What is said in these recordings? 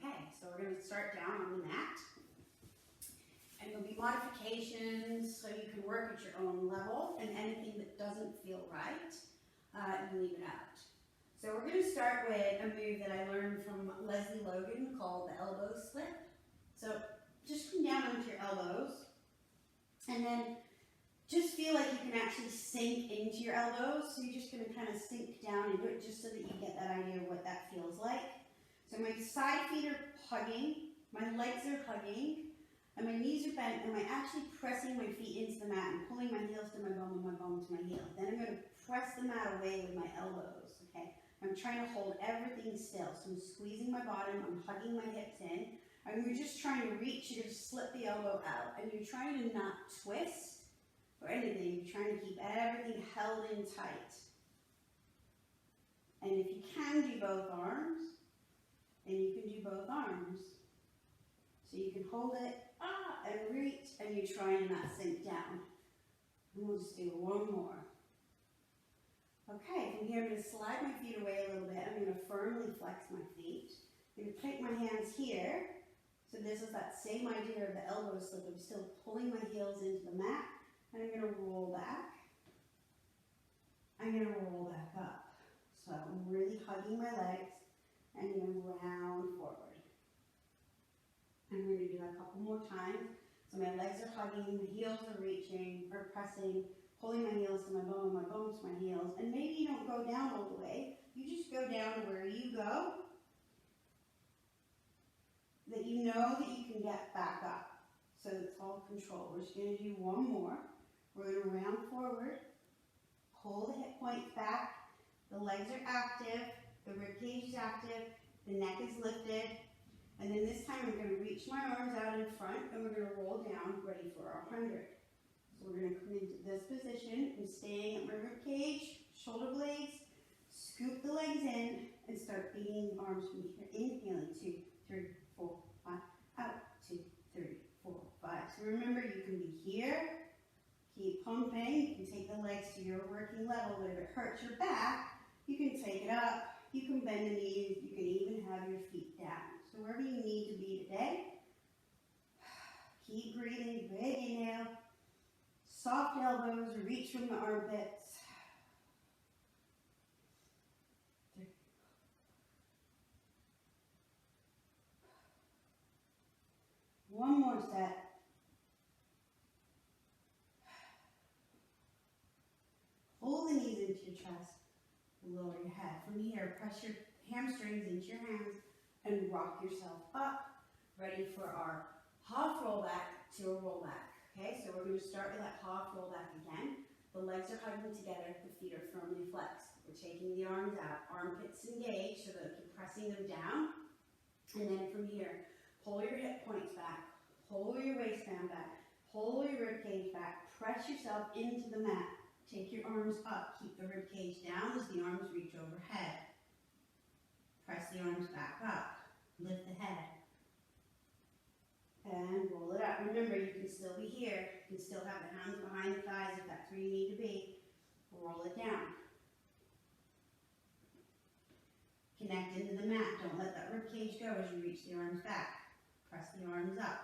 Okay, so we're going to start down on the mat. And there'll be modifications so you can work at your own level, and anything that doesn't feel right, you leave it out. So we're going to start with a move that I learned from Leslie Logan called the elbow slip. So just come down onto your elbows, and then just feel like you can actually sink into your elbows. So you're just going to kind of sink down into it just so that you get that idea of what that feels like. So my side feet are hugging, my legs are hugging, and my knees are bent, and I'm actually pressing my feet into the mat and pulling my heels to my bum and my bum to my heel. Then I'm going to press the mat away with my elbows, okay? I'm trying to hold everything still. So I'm squeezing my bottom, I'm hugging my hips in, and you're just trying to reach, you're going to slip the elbow out, and you're trying to not twist or anything. You're trying to keep everything held in tight. And if you can do both arms, then you can do both arms. So you can hold it, and reach, and you're trying to not sink down. And we'll just do one more. Okay, from here I'm going to slide my feet away a little bit. I'm going to firmly flex my feet. I'm going to take my hands here. So this is that same idea of the elbow slip. I'm still pulling my heels into the mat, and I'm going to roll back. I'm going to roll back up. So I'm really hugging my legs, and I'm going to round forward. I'm going to do that a couple more times. So my legs are hugging, my heels are reaching or pressing, pulling my heels to my bum and my bum to my heels. And maybe you don't go down all the way. You just go down to where you go, that you know that you can get back up. So it's all control. We're just going to do one more. We're going to round forward, pull the hip points back, the legs are active, the rib cage is active, the neck is lifted. And then this time I'm going to reach my arms out in front, and we're going to roll down, ready for our 100. So we're going to come into this position and staying at my rib cage, shoulder blades, scoop the legs in, and start beating the arms from here. Inhaling, 2, 3, 4, 5, out, 2, 3, 4, 5. So remember, you can be here, keep pumping, you can take the legs to your working level, but if it hurts your back, you can take it up, you can bend the knees, you can even have your feet down. So wherever you need to be today, keep breathing, big inhale, soft elbows, reach from the armpits. 3. One more set. Pull the knees into your chest, lower your head. From here, press your hamstrings into your hands, and rock yourself up, ready for our half roll back to a roll back. Okay, so we're going to start with that half roll back again. The legs are hugging together, the feet are firmly flexed. We're taking the arms out, armpits engaged so that you're pressing them down. And then from here, pull your hip points back, pull your waistband back, pull your rib cage back, press yourself into the mat. Take your arms up, keep the rib cage down as the arms reach overhead. Press the arms back up. Lift the head. And roll it up. Remember, you can still be here. You can still have the hands behind the thighs if that's where you need to be. Roll it down. Connect into the mat. Don't let that rib cage go as you reach the arms back. Press the arms up.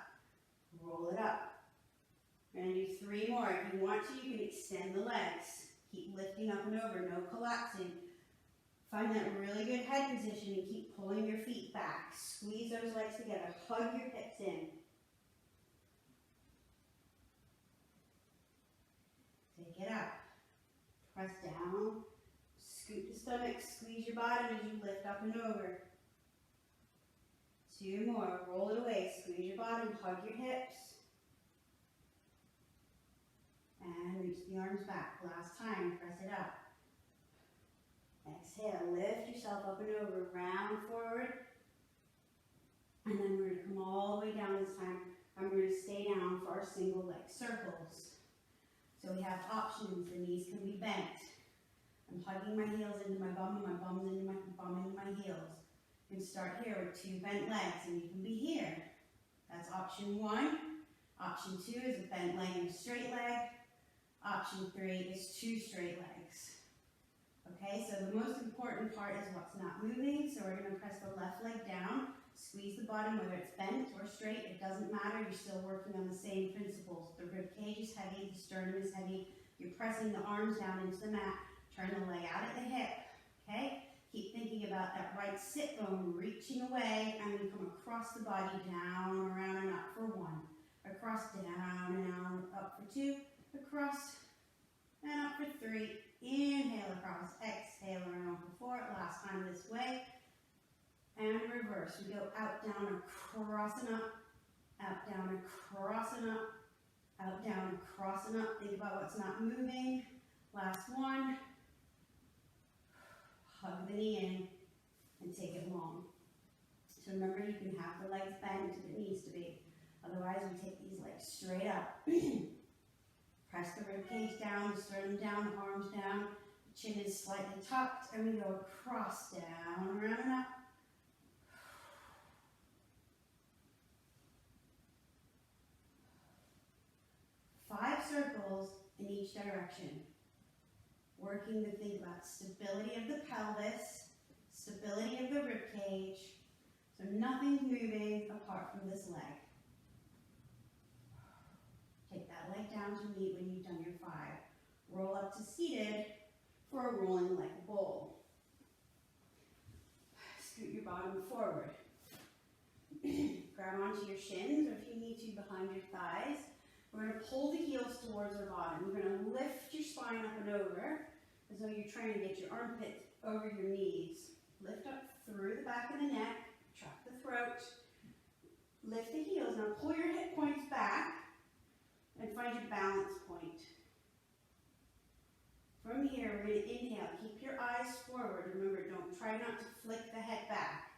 Roll it up. We're going to do 3 more. If you want to, you can extend the legs. Keep lifting up and over, no collapsing. Find that really good head position and keep pulling your feet back. Squeeze those legs together. Hug your hips in. Take it up. Press down. Scoop the stomach. Squeeze your bottom as you lift up and over. 2 more. Roll it away. Squeeze your bottom. Hug your hips. And reach the arms back. Last time. Press it up. Exhale, lift yourself up and over, round forward, and then we're going to come all the way down this time, and we're going to stay down for our single leg circles. So we have options. The knees can be bent. I'm hugging my heels into my bum, and my bum's into my bum into my heels. You can start here with 2 bent legs, and you can be here. That's option 1. Option 2 is a bent leg and a straight leg. Option 3 is 2 straight legs. Okay, so the most important part is what's not moving. So we're going to press the left leg down Squeeze the bottom, whether it's bent or straight, it doesn't matter. You're still working on the same principles. The rib cage is heavy, the sternum is heavy. You're pressing the arms down into the mat. Turn the leg out at the hip, okay? Keep thinking about that right sit bone reaching away, and then come across the body, down, around, and up for 1. Across, down, and down, up for 2. Across, and up for 3. Inhale across, exhale around for 4. Last time this way. And reverse. We go out, down, across, and up. Out, down, across, and up. Out, down, across, and up. Think about what's not moving. Last one. Hug the knee in and take it long. So remember, you can have the legs bent if it needs to be. Otherwise, we take these legs straight up. Press the rib cage down, the sternum down, the arms down. The chin is slightly tucked, and we go across, down, around, and up. Five circles in each direction. Working to think about stability of the pelvis, stability of the rib cage, so nothing's moving apart from this leg. Take that leg down to meet when you've done your 5. Roll up to seated for a rolling leg bowl. Scoot your bottom forward. Grab onto your shins, or if you need to, behind your thighs. We're going to pull the heels towards our bottom. We're going to lift your spine up and over, as though you're trying to get your armpits over your knees. Lift up through the back of the neck, track the throat. Lift the heels. Now pull your hip points back and find your balance point. From here, we're going to inhale. Keep your eyes forward. Remember, try not to flick the head back.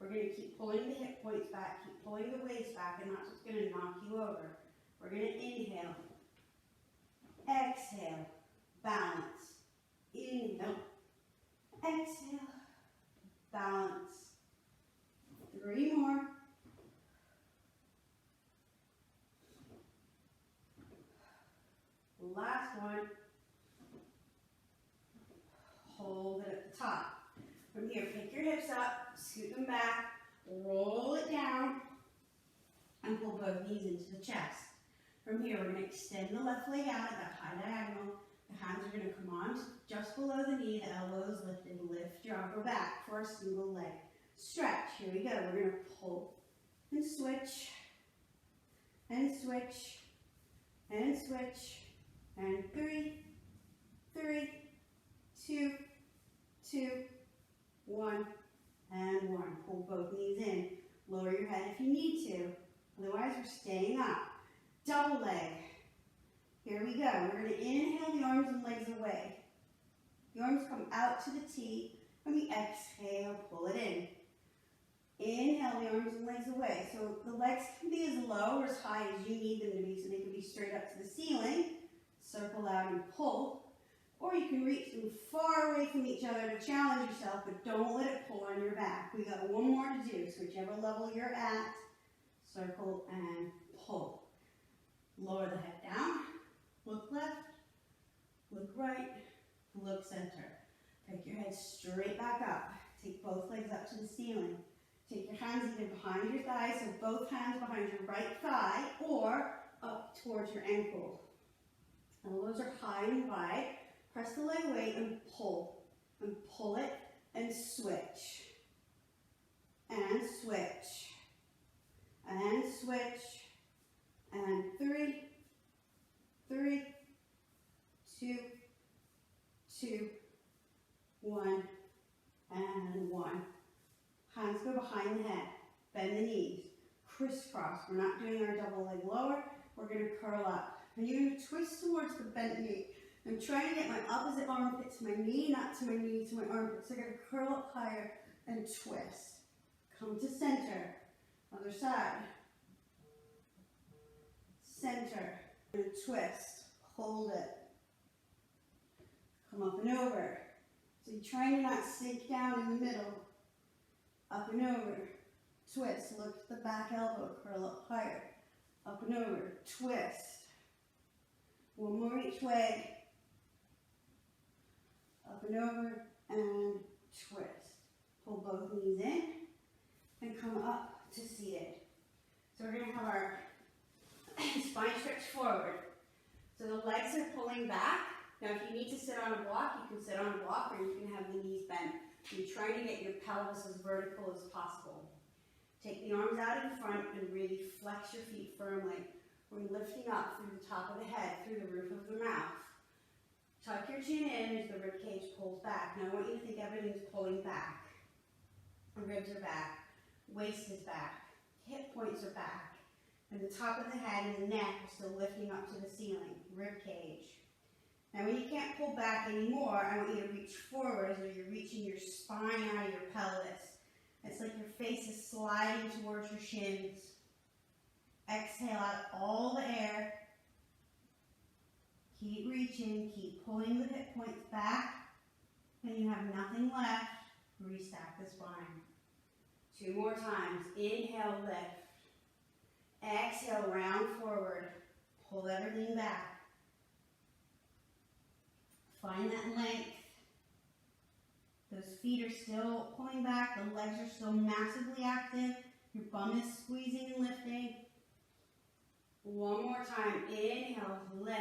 We're going to keep pulling the hip points back, keep pulling the waist back, and that's what's going to knock you over. We're going to inhale, exhale, balance, inhale, exhale, balance. 3 more. Last one. Hold it at the top. From here, pick your hips up, scoot them back, roll it down, and pull both knees into the chest. From here, we're going to extend the left leg out at that high diagonal. The hands are going to come on just below the knee, the elbows lifted. Lift your upper back for a single leg stretch. Here we go. We're going to pull and switch, and switch, and switch, and 3, 3, 2, 2, 1, and 1. Pull both knees in. Lower your head if you need to. Otherwise, we're staying up. Double leg. Here we go. We're going to inhale the arms and legs away. The arms come out to the T. When we exhale, pull it in. Inhale the arms and legs away. So the legs can be as low or as high as you need them to be, so they can be straight up to the ceiling. Circle out and pull. Or you can reach them far away from each other to challenge yourself, but don't let it pull on your back. We got one more to do, so whichever level you're at, circle and pull. Lower the head down, look left, look right, look center. Pick your head straight back up. Take both legs up to the ceiling. Take your hands either behind your thighs, so both hands behind your right thigh, or up towards your ankle. Elbows are high and wide. Press the leg away and pull it, and switch, and switch, and switch, and 3, 3, 2, 2, 1, and 1. Hands go behind the head, bend the knees, crisscross. We're not doing our double leg lower, we're going to curl up. And you're going to twist towards the bent knee. I'm trying to get my opposite armpit to my knee, not to my knee to my armpit. So I'm going to curl up higher and twist. Come to center. Other side. Center. And twist. Hold it. Come up and over. So you're trying to not sink down in the middle. Up and over. Twist. Look at the back elbow. Curl up higher. Up and over. Twist. One more each way. Up and over and twist. Pull both knees in and come up to seated. So we're going to have our spine stretch forward. So the legs are pulling back. Now if you need to sit on a block, you can sit on a block, or you can have the knees bent. You're trying to get your pelvis as vertical as possible. Take the arms out in front and really flex your feet firmly. We're lifting up through the top of the head, through the roof of the mouth. Tuck your chin in as the rib cage pulls back. Now I want you to think everything's pulling back. The ribs are back, waist is back, hip points are back, and the top of the head and the neck are still lifting up to the ceiling, rib cage. Now when you can't pull back anymore, I want you to reach forward as though you're reaching your spine out of your pelvis. It's like your face is sliding towards your shins. Exhale out all the air. Keep reaching, keep pulling the hip points back. And you have nothing left. Restack the spine. 2 more times. Inhale, lift. Exhale, round forward. Pull everything back. Find that length. Those feet are still pulling back. The legs are still massively active. Your bum is squeezing and lifting. 1 more time. Inhale, lift.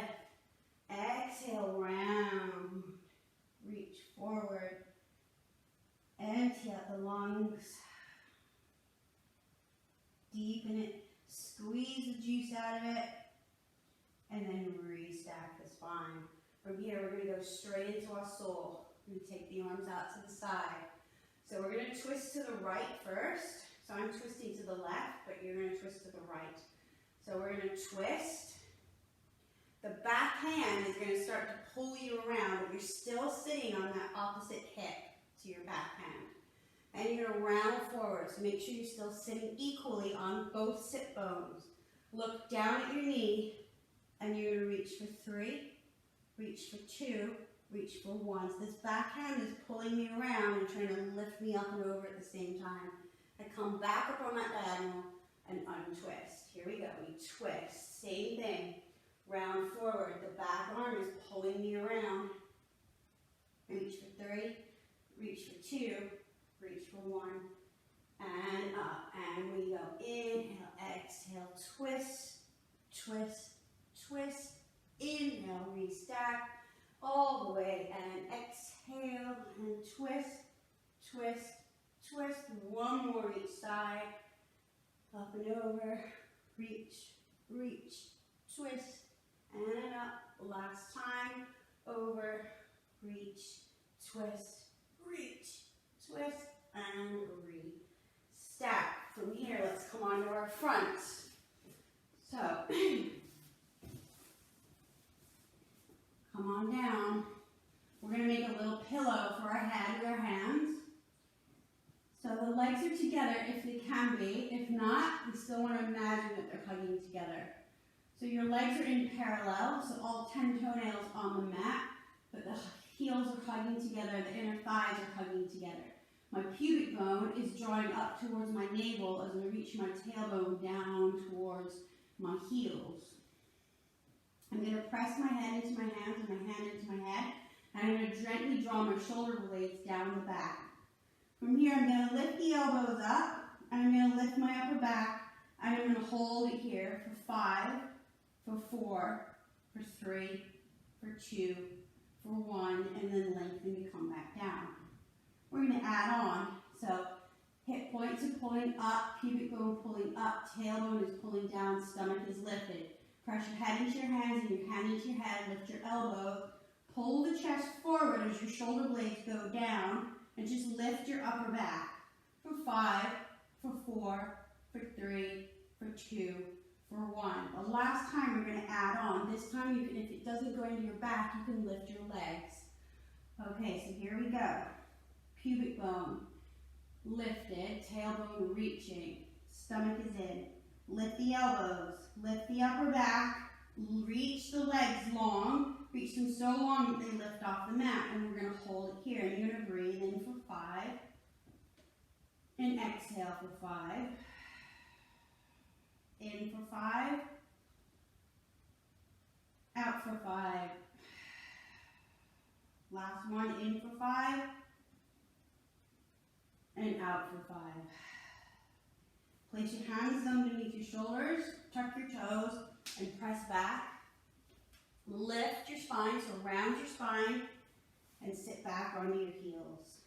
Exhale, round. Reach forward. Empty out the lungs. Deepen it. Squeeze the juice out of it. And then restack the spine. From here, we're going to go straight into our soul. We're going to take the arms out to the side. So we're going to twist to the right first. So I'm twisting to the left, but you're going to twist to the right. So we're going to twist. The back hand is going to start to pull you around, but you're still sitting on that opposite hip to your back hand. And you're going to round forward, so make sure you're still sitting equally on both sit bones. Look down at your knee, and you're going to reach for 3, reach for 2, reach for 1. So this back hand is pulling me around and trying to lift me up and over at the same time. I come back up on that diagonal and untwist. Here we go, we twist, same thing. Round forward, the back arm is pulling me around. Reach for 3, reach for 2, reach for 1, and up. And we go inhale, exhale, twist, twist, twist. Inhale, restack all the way, and exhale, and twist, twist, twist. 1 more each side. Up and over, reach, reach, twist. And up, last time, over, reach, twist, reach, twist, and restack. From here, let's come onto our front. So, come on down. We're going to make a little pillow for our head with our hands. So the legs are together if they can be. If not, we still want to imagine that they're hugging together. So your legs are in parallel, so all 10 toenails on the mat, but the heels are hugging together, the inner thighs are hugging together. My pubic bone is drawing up towards my navel as I reach my tailbone down towards my heels. I'm going to press my head into my hands and my hand into my head, and I'm going to gently draw my shoulder blades down the back. From here, I'm going to lift the elbows up, and I'm going to lift my upper back, and I'm going to hold it here for 5, for 4, for 3, for 2, for 1, and then lengthen to come back down. We're going to add on. So hip points are pulling up, pubic bone pulling up, tailbone is pulling down, stomach is lifted. Press your head into your hands and your hand into your head, lift your elbow, pull the chest forward as your shoulder blades go down, and just lift your upper back for 5, for 4, for 3, for 2, for 1. The last time we're going to add on. This time, you can, if it doesn't go into your back, you can lift your legs. Okay, so here we go. Pubic bone lifted, tailbone reaching, stomach is in. Lift the elbows, lift the upper back, reach the legs long, reach them so long that they lift off the mat, and we're going to hold it here. And you're going to breathe in for 5, and exhale for 5. In for 5, out for 5. Last one, in for 5, and out for 5. Place your hands underneath your shoulders, tuck your toes, and press back. Lift your spine, so round your spine, and sit back onto your heels.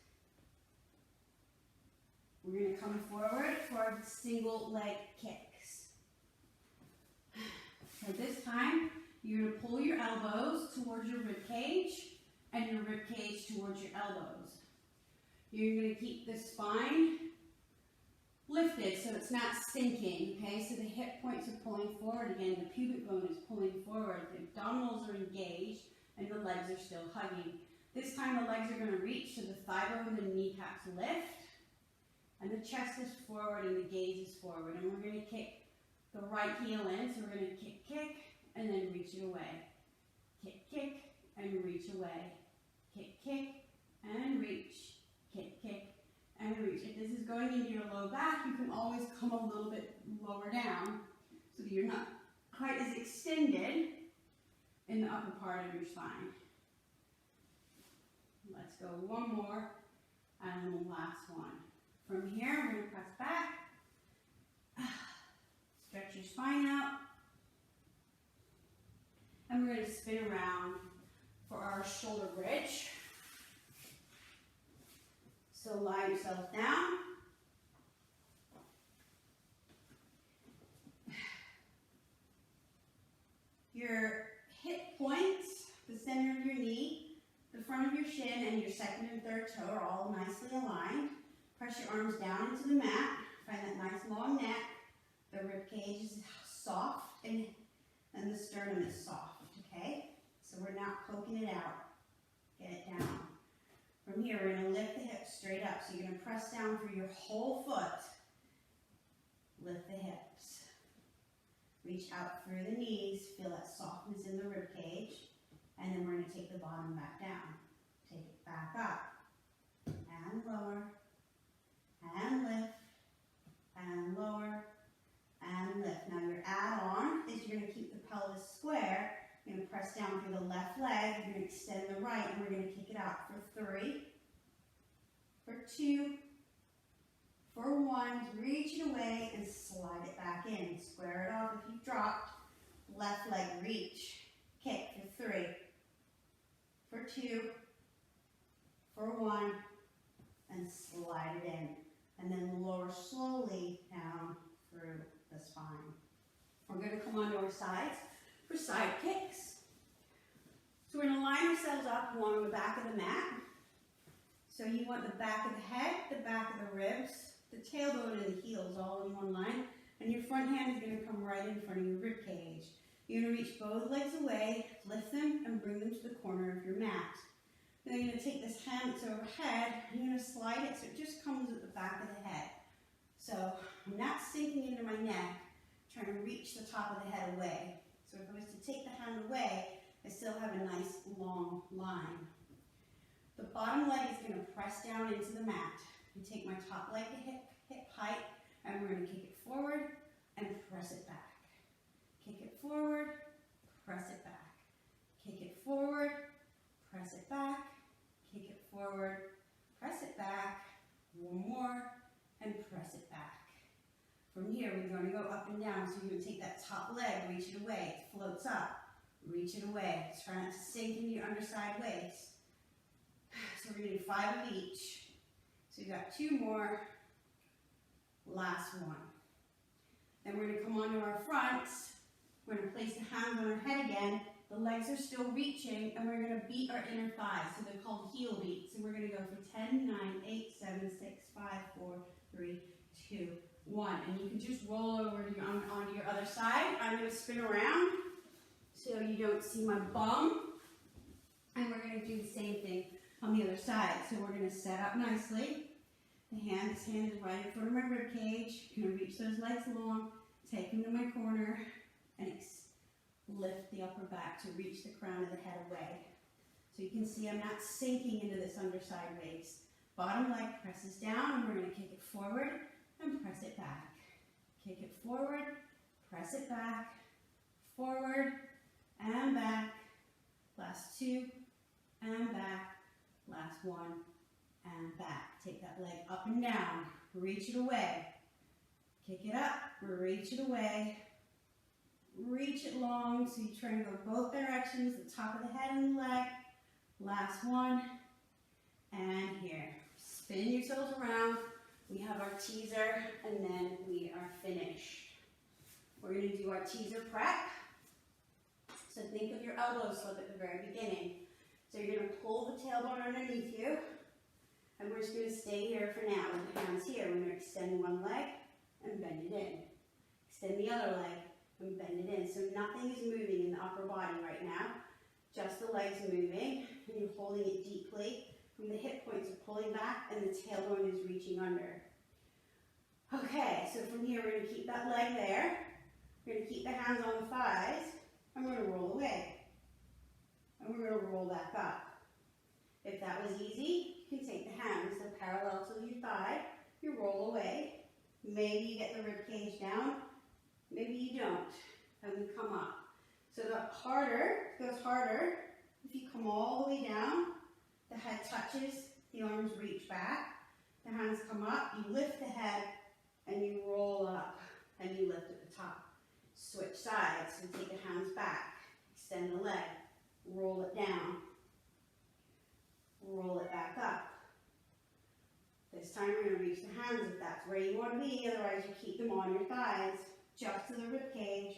We're going to come forward for single leg kicks. So this time, you're going to pull your elbows towards your rib cage and your rib cage towards your elbows. You're going to keep the spine lifted so it's not sinking, okay? So the hip points are pulling forward again, the pubic bone is pulling forward, the abdominals are engaged, and the legs are still hugging. This time the legs are going to reach so the thigh bone and the kneecaps lift, and the chest is forward and the gaze is forward. And we're going to kick the right heel in, so we're going to kick, kick, and then reach it away. Kick, kick, and reach away. Kick, kick, and reach. Kick, kick, and reach. If this is going into your low back, you can always come a little bit lower down so that you're not quite as extended in the upper part of your spine. Let's go one more, and the last one. From here, we're going to press back, stretch your spine out, and we're going to spin around for our shoulder bridge. So lie yourself down. Your hip points, the center of your knee, the front of your shin, and your second and third toe are all nicely aligned. Press your arms down into the mat. Find that nice long neck. The rib cage is soft and the sternum is soft, okay? So we're not poking it out. Get it down. From here, we're going to lift the hips straight up. So you're going to press down through your whole foot. Lift the hips. Reach out through the knees. Feel that softness in the rib cage. And then we're going to take the bottom back down. Take it back up. And lower. And lift. And lower. And lift. Now your add-on is you're going to keep the pelvis square. You're going to press down through the left leg, you're going to extend the right, and we're going to kick it out for 3, for 2, for 1, reach it away and slide it back in. Square it off if you've dropped, left leg reach, kick for 3, for 2, for 1, and slide it in. And then lower slowly down through the spine. We're going to come onto our sides for side kicks. So we're going to line ourselves up along the back of the mat. So you want the back of the head, the back of the ribs, the tailbone and the heels all in one line. And your front hand is going to come right in front of your rib cage. You're going to reach both legs away, lift them, and bring them to the corner of your mat. Then you're going to take this hand that's overhead, and you're going to slide it so it just comes at the back of the head. So I'm not sinking into my neck, trying to reach the top of the head away. So if I was to take the hand away, I still have a nice long line. The bottom leg is going to press down into the mat. You take my top leg to hip height, and we're going to kick it forward and press it back. Kick it forward, press it back. Kick it forward, press it back. Kick it forward, press it back. One more, and press it back. From here, we're going to go up and down. So you're going to take that top leg, reach it away. It floats up. Reach it away. Try not to sink into your underside waist. So we're going to do 5 of each. So we've got 2 more. Last one. Then we're going to come onto our fronts. We're going to place the hands on our head again. The legs are still reaching, and we're going to beat our inner thighs. So they're called heel beats. And we're going to go for 10, 9, 8, 7, 6, 5, 4, 3, 2, 1. And you can just roll over to onto your other side. I'm going to spin around so you don't see my bum. And we're going to do the same thing on the other side. So we're going to set up nicely. This hand is right in front of my rib cage. I'm going to reach those legs long, take them to my corner, and lift the upper back to reach the crown of the head away. So you can see I'm not sinking into this underside waist. Bottom leg presses down, and we're going to kick it forward and press it back. Kick it forward, press it back, forward, and back. Last 2, and back. Last 1, and back. Take that leg up and down. Reach it away. Kick it up, reach it away. Reach it long, so you try and go both directions, the top of the head and the leg. Last one, and here. Spin yourselves around. We have our teaser, and then we are finished. We're going to do our teaser prep. So think of your elbow slip at the very beginning. So you're going to pull the tailbone underneath you, and we're just going to stay here for now with the hands here. We're going to extend one leg and bend it in. Extend the other leg and bend it in. So nothing is moving in the upper body right now. Just the legs moving, and you're holding it deeply. From the hip points are pulling back, and the tailbone is reaching under. Okay, so from here we're going to keep that leg there. We're going to keep the hands on the thighs, and we're going to roll away. And we're going to roll back up. If that was easy, you can take the hands, so parallel to your thigh, you roll away. Maybe you get the rib cage down, maybe you don't, and we come up. So the goes harder if you come all the way down, the head touches, the arms reach back, the hands come up, you lift the head, and you roll up, and you lift at the top. Switch sides, so take the hands back, extend the leg, roll it down, roll it back up. This time we're going to reach the hands if that's where you want to be, otherwise you keep them on your thighs, just to the rib cage,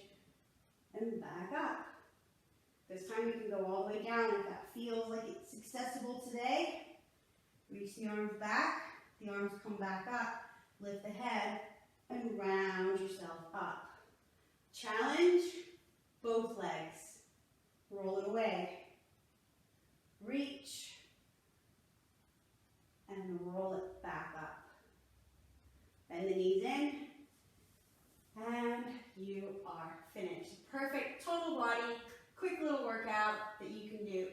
and back up. This time you can go all the way down if that feels like it's accessible today. Reach the arms back, the arms come back up, lift the head, and round yourself up. Challenge both legs. Roll it away. Reach, and roll it back up. Bend the knees in, and you are finished. Perfect total body, quick little workout that you can do